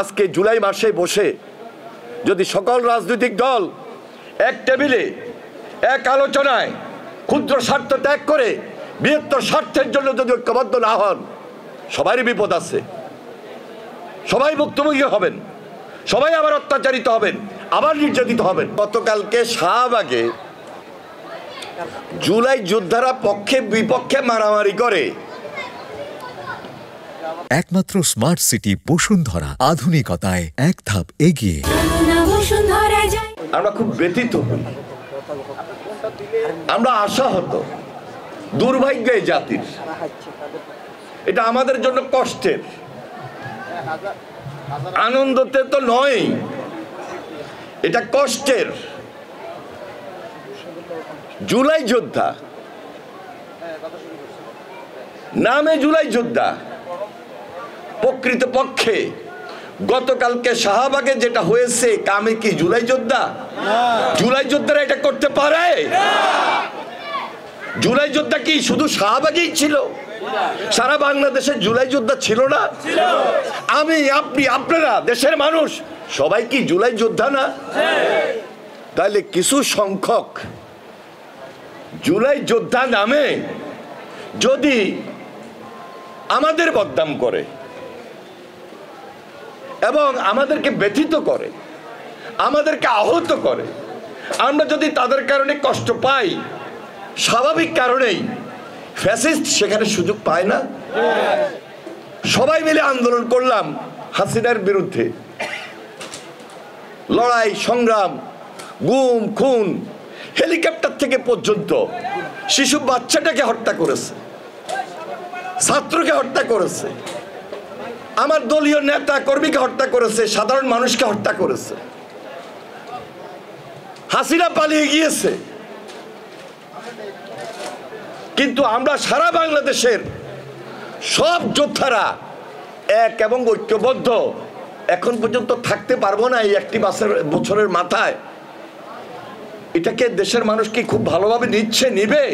আজকে জুলাই মাসে বসে যদি সকল রাজনৈতিক দল এক টেবিলে এক আলোচনায় ক্ষুদ্র স্বার্থ ত্যাগ করে বৃহত্তর স্বার্থের জন্য যদি ঐক্যবদ্ধ না হন, সবারই বিপদ আছে। সবাই ভুক্তভোগী হবেন, সবাই আবার অত্যাচারিত হবেন, আবার নির্যাতিত হবেন। গতকালকে শাহবাগে জুলাই যোদ্ধারা পক্ষে বিপক্ষে মারামারি করে। একমাত্র স্মার্ট সিটি বসুন্ধরা, আধুনিকতায় এক ধাপ এগিয়ে। আমরা খুব ব্যথিত হই, আমরা আশাহত। দুর্ভাগ্য এই জাতির, এটা আমাদের জন্য কষ্টের, আনন্দতে তো নয়, এটা কষ্টের। জুলাই যোদ্ধা নামে জুলাই যোদ্ধা, প্রকৃতপক্ষে গতকালকে শাহবাগে যেটা হয়েছে, কামে কি জুলাই যোদ্ধা? জুলাই যোদ্ধারা এটা করতে পারে? জুলাই যোদ্ধা কি শুধু শাহবাগেই ছিল? সারা বাংলাদেশে জুলাই যোদ্ধা ছিল না? আমি, আপনি, আপনারা, দেশের মানুষ সবাই কি জুলাই যোদ্ধা না? তাহলে কিছু সংখ্যক জুলাই যোদ্ধা নামে যদি আমাদের বদনাম করে এবং আমাদেরকে ব্যথিত করে, আমাদেরকে আহত করে, আমরা যদি তাদের কারণে কষ্ট পাই, স্বাভাবিক কারণেই ফ্যাসিস্ট সেখানে সুযোগ পায় না। সবাই মিলে আন্দোলন করলাম হাসিনার বিরুদ্ধে, লড়াই সংগ্রাম, গুম খুন, হেলিকপ্টার থেকে পর্যন্ত শিশু বাচ্চাটাকে হত্যা করেছে, ছাত্রকে হত্যা করেছে, আমার দলীয় নেতা কর্মীকে হত্যা করেছে, সাধারণ মানুষকে হত্যা করেছে। হাসিনা পালিয়ে গিয়েছে, কিন্তু আমরা সারা বাংলাদেশের সব যোদ্ধারা এক এবং ঐক্যবদ্ধ এখন পর্যন্ত থাকতে পারবো না এই একটি বছরের মাথায়। এটাকে দেশের মানুষ কি খুব ভালোভাবে নিচ্ছে, নিবে?